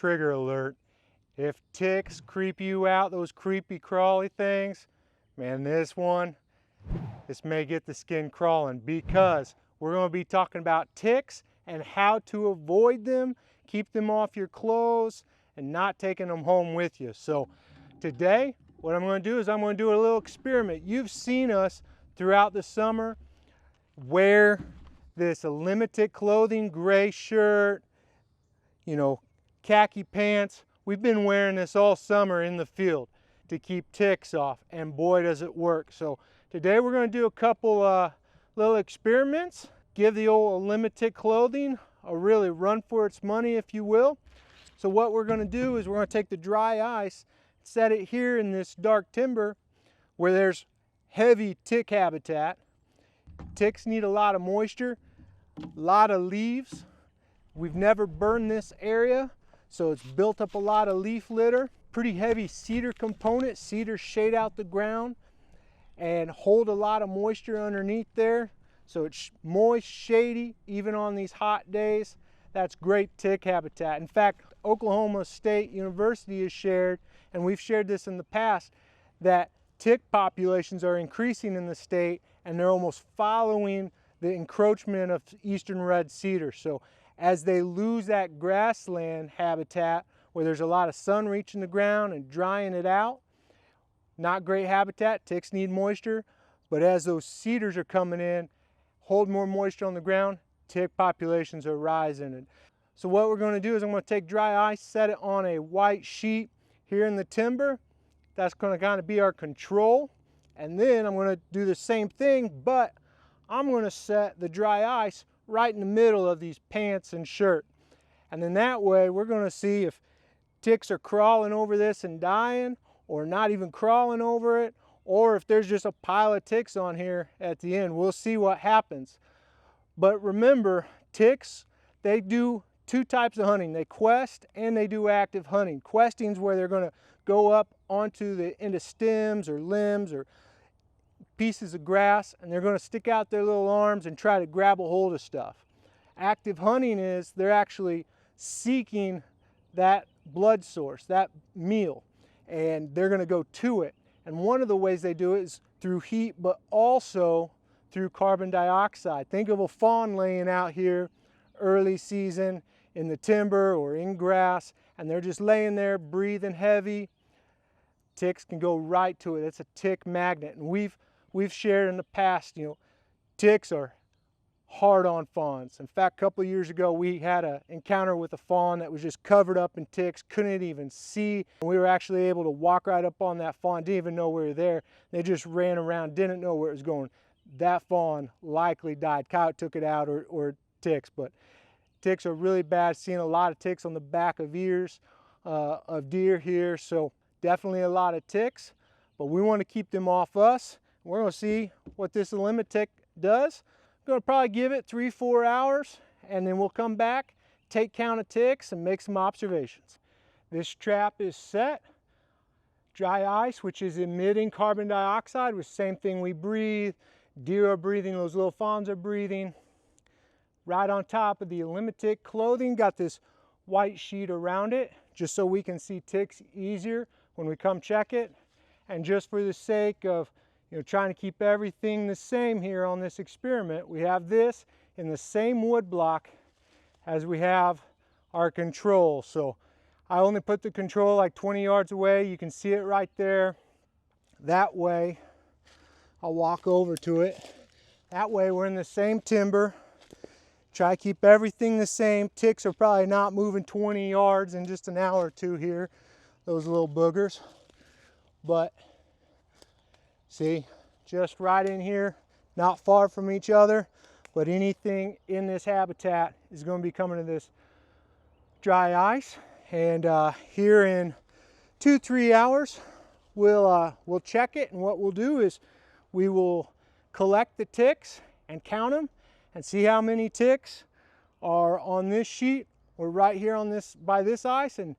trigger alert. If ticks creep you out, those creepy crawly things, man, this may get the skin crawling, because we're going to be talking about ticks and how to avoid them, keep them off your clothes, and not taking them home with you. So today, what I'm going to do is I'm going to do a little experiment. You've seen us throughout the summer wear this ElimiTick clothing, gray shirt, khaki pants. We've been wearing this all summer in the field to keep ticks off, and boy does it work. So today we're going to do a couple little experiments, give the old ElimiTick clothing a really run for its money, if you will. So what we're going to do is we're going to take the dry ice, set it here in this dark timber where there's heavy tick habitat. Ticks need a lot of moisture, a lot of leaves. We've never burned this area, so it's built up a lot of leaf litter. Pretty heavy cedar component. Cedars shade out the ground and hold a lot of moisture underneath there. So it's moist, shady, even on these hot days. That's great tick habitat. In fact, Oklahoma State University has shared, and we've shared this in the past, that tick populations are increasing in the state, and they're almost following the encroachment of eastern red cedar. So as they lose that grassland habitat where there's a lot of sun reaching the ground and drying it out, not great habitat. Ticks need moisture, but as those cedars are coming in, hold more moisture on the ground, tick populations are rising. And so what we're going to do is I'm going to take dry ice, set it on a white sheet here in the timber. That's going to kind of be our control. And then I'm going to do the same thing, but I'm going to set the dry ice right in the middle of these pants and shirt. And then that way we're going to see if ticks are crawling over this and dying, or not even crawling over it, or if there's just a pile of ticks on here at the end. We'll see what happens. But remember, ticks, they do two types of hunting. They quest and they do active hunting. Questing is where they're going to go up into stems or limbs or pieces of grass, and they're going to stick out their little arms and try to grab a hold of stuff. Active hunting is they're actually seeking that blood source, that meal, and they're going to go to it. And one of the ways they do it is through heat, but also through carbon dioxide. Think of a fawn laying out here early season in the timber or in grass, and they're just laying there breathing heavy. Ticks can go right to it. It's a tick magnet. And we've shared in the past, ticks are hard on fawns. In fact, a couple of years ago, we had an encounter with a fawn that was just covered up in ticks, couldn't even see. We were actually able to walk right up on that fawn, didn't even know we were there. They just ran around, didn't know where it was going. That fawn likely died. Coyote took it out, or ticks, but ticks are really bad. Seeing a lot of ticks on the back of ears of deer here, so definitely a lot of ticks, but we want to keep them off us. We're going to see what this ElimiTick does. I'm going to probably give it 3-4 hours, and then we'll come back, take count of ticks, and make some observations. This trap is set. Dry ice, which is emitting carbon dioxide, which is the same thing we breathe. Deer are breathing, those little fawns are breathing. Right on top of the ElimiTick clothing, got this white sheet around it, just so we can see ticks easier when we come check it. And just for the sake of trying to keep everything the same here on this experiment, we have this in the same wood block as we have our control. So I only put the control like 20 yards away. You can see it right there. That way, I'll walk over to it. That way we're in the same timber. Try to keep everything the same. Ticks are probably not moving 20 yards in just an hour or two here, those little boogers. But see, just right in here, not far from each other, but anything in this habitat is going to be coming to this dry ice. And here in 2-3 hours, we'll check it, and what we'll do is we will collect the ticks and count them and see how many ticks are on this sheet or right here on this by this ice, and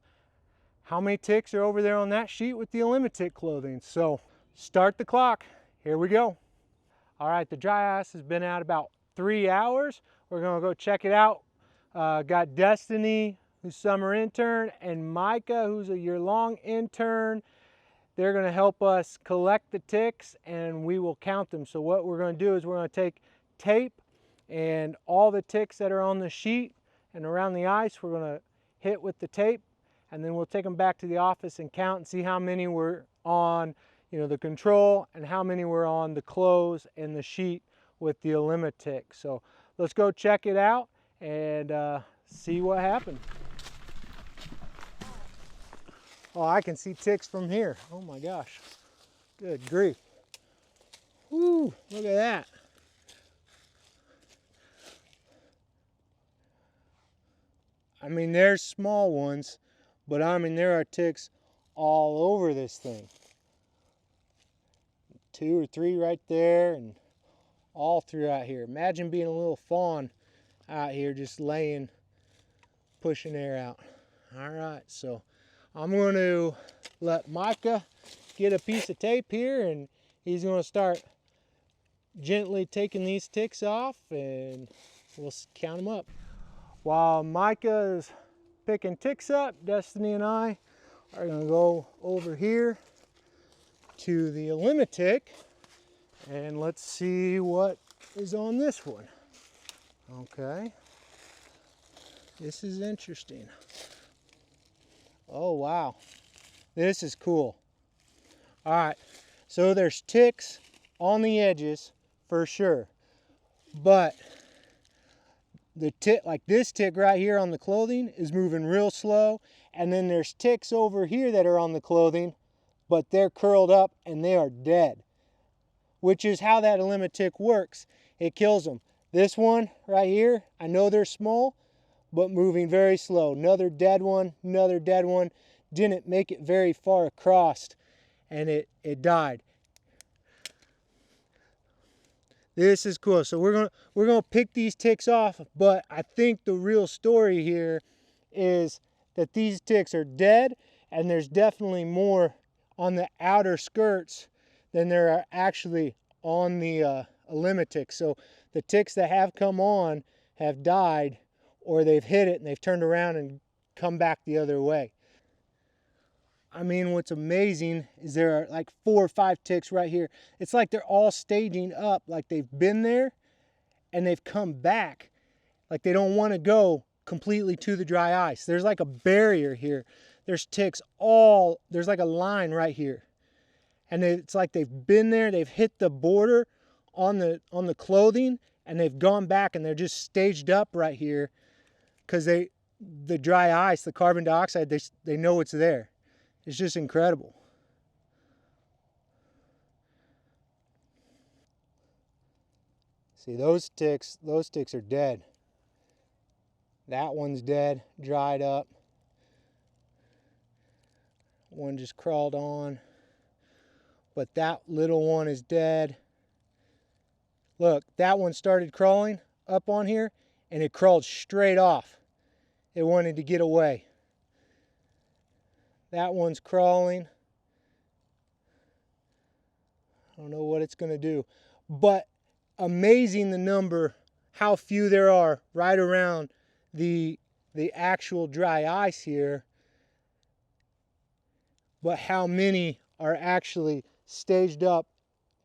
how many ticks are over there on that sheet with the ElimiTick clothing. So start the clock. Here we go. All right, the dry ice has been out about 3 hours. We're gonna go check it out. Got Destiny, who's summer intern, and Micah, who's a year-long intern. They're going to help us collect the ticks, and we will count them. So what we're going to do is we're going to take tape and all the ticks that are on the sheet and around the ice, we're going to hit with the tape, and then we'll take them back to the office and count and see how many were on, the control, and how many were on the close and the sheet with the ElimiTick. So let's go check it out and see what happened. Oh, I can see ticks from here. Oh my gosh. Good grief. Woo, look at that. I mean, there's small ones, but I mean, there are ticks all over this thing. 2 or 3 right there, and all throughout here. Imagine being a little fawn out here just laying, pushing air out. All right, so I'm going to let Micah get a piece of tape here, and he's going to start gently taking these ticks off, and we'll count them up. While Micah is picking ticks up, Destiny and I are going to go over here to the ElimiTick, and let's see what is on this one. Okay, this is interesting. Oh wow, this is cool. All right, so there's ticks on the edges for sure, but the tick, like this tick right here on the clothing, is moving real slow, and then there's ticks over here that are on the clothing, but they're curled up and they are dead, which is how that ElimiTick works. It kills them. This one right here, I know they're small, but moving very slow. Another dead one, another dead one. Didn't make it very far across, and it died. This is cool. So we're gonna pick these ticks off, but I think the real story here is that these ticks are dead, and there's definitely more on the outer skirts than there are actually on the ElimiTick. So the ticks that have come on have died, or they've hit it and they've turned around and come back the other way. I mean, what's amazing is there are like 4 or 5 ticks right here. It's like they're all staging up, like they've been there and they've come back. Like they don't want to go completely to the dry ice. There's like a barrier here. There's ticks there's like a line right here. And it's like they've been there, they've hit the border on the clothing, and they've gone back and they're just staged up right here because the dry ice, the carbon dioxide, they know it's there. It's just incredible. See, those ticks are dead. That one's dead, dried up. One just crawled on. But that little one is dead. Look, that one started crawling up on here, and it crawled straight off. It wanted to get away. That one's crawling. I don't know what it's going to do. But amazing the number, how few there are right around the actual dry ice here. But how many are actually staged up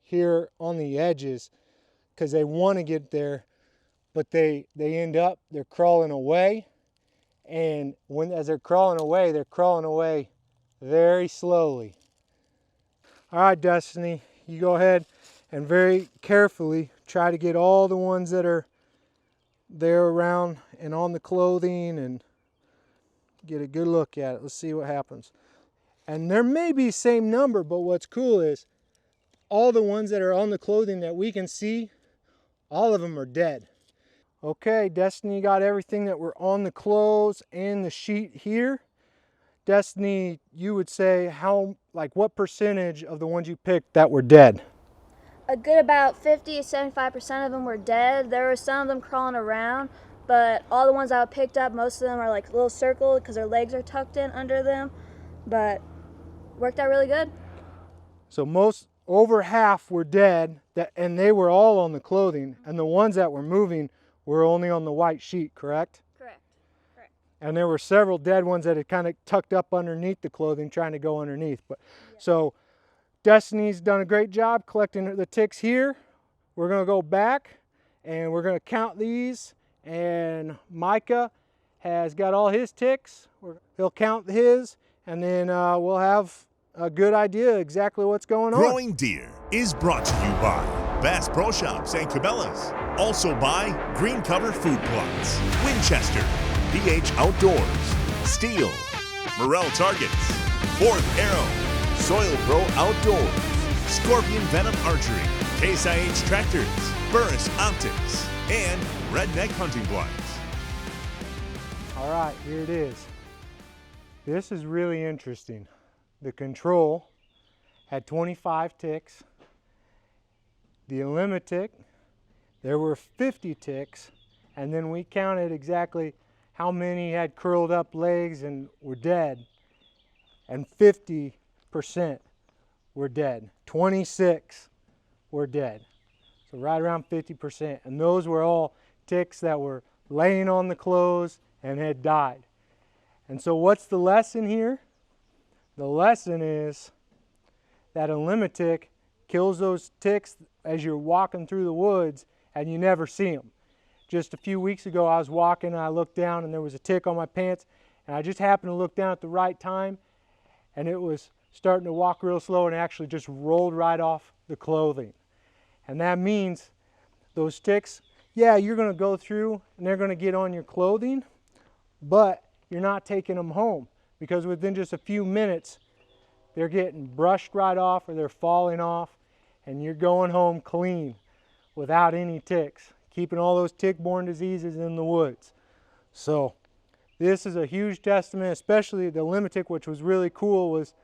here on the edges because they want to get there, but they end up, they're crawling away. And as they're crawling away very slowly. All right, Destiny, you go ahead and very carefully try to get all the ones that are there around and on the clothing and get a good look at it. Let's see what happens. And there may be the same number, but what's cool is all the ones that are on the clothing that we can see, all of them are dead. Okay, Destiny got everything that were on the clothes and the sheet here. Destiny, you would say what percentage of the ones you picked that were dead? A good about 50 to 75% of them were dead. There were some of them crawling around, but all the ones I picked up, most of them are like a little circled because their legs are tucked in under them, but worked out really good. So over half were dead, and they were all on the clothing, and the ones that were moving were only on the white sheet, correct? Correct. And there were several dead ones that had kind of tucked up underneath the clothing, trying to go underneath. But so Destiny's done a great job collecting the ticks here. We're going to go back and we're going to count these, and Micah has got all his ticks. He'll count his, and then we'll have a good idea exactly what's going on. Growing Deer is brought to you by Bass Pro Shops and Cabela's. Also by Green Cover Food Plots, Winchester, BH Outdoors, Steel, Morel Targets, Fourth Arrow, Soil Pro Outdoors, Scorpion Venom Archery, Case IH Tractors, Burris Optics, and Redneck Hunting Blinds. All right, here it is. This is really interesting. The control had 25 ticks. The ElimiTick, there were 50 ticks, and then we counted exactly how many had curled up legs and were dead, and 50% were dead. 26 were dead. So right around 50%. And those were all ticks that were laying on the clothes and had died. And so what's the lesson here? The lesson is that ElimiTick kills those ticks as you're walking through the woods and you never see them. Just a few weeks ago I was walking and I looked down and there was a tick on my pants, and I just happened to look down at the right time and it was starting to walk real slow and actually just rolled right off the clothing. And that means those ticks, yeah, you're going to go through and they're going to get on your clothing, but you're not taking them home, because within just a few minutes they're getting brushed right off or they're falling off, and you're going home clean without any ticks, keeping all those tick-borne diseases in the woods. So this is a huge testament, especially the ElimiTick, which was really cool, was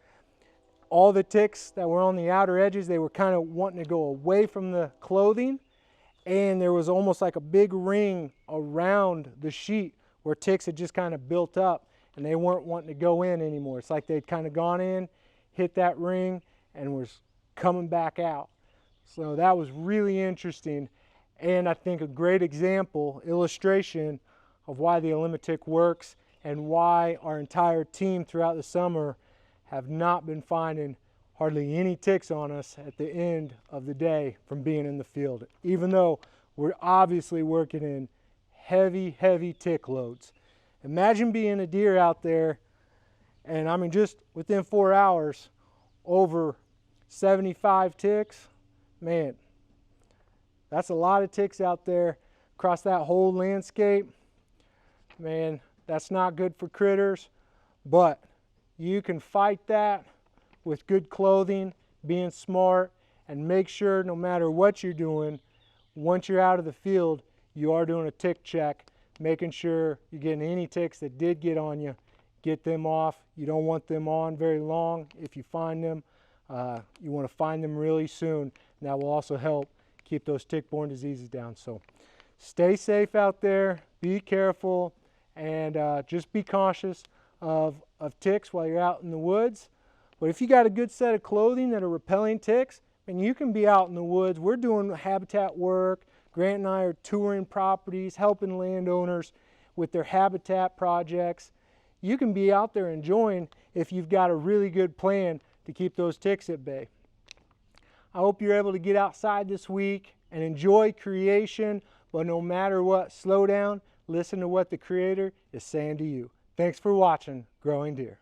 all the ticks that were on the outer edges, they were kind of wanting to go away from the clothing, and there was almost like a big ring around the sheet where ticks had just kind of built up and they weren't wanting to go in anymore. It's like they'd kind of gone in, hit that ring, and was coming back out. So that was really interesting, and I think a great example, illustration of why the ElimiTick works and why our entire team throughout the summer have not been finding hardly any ticks on us at the end of the day from being in the field, even though we're obviously working in heavy tick loads. Imagine being a deer out there, and I mean just within 4 hours, over 75 ticks. Man, that's a lot of ticks out there across that whole landscape. Man, that's not good for critters, but you can fight that with good clothing, being smart, and make sure no matter what you're doing, once you're out of the field, you are doing a tick check, making sure you're getting any ticks that did get on you, get them off. You don't want them on very long. If you find them, you want to find them really soon, and that will also help keep those tick-borne diseases down. So stay safe out there, be careful, and just be cautious of ticks while you're out in the woods. But if you got a good set of clothing that are repelling ticks, and you can be out in the woods. We're doing habitat work. Grant and I are touring properties, helping landowners with their habitat projects. You can be out there enjoying if you've got a really good plan to keep those ticks at bay. I hope you're able to get outside this week and enjoy creation, but no matter what, slow down, listen to what the Creator is saying to you. Thanks for watching Growing Deer.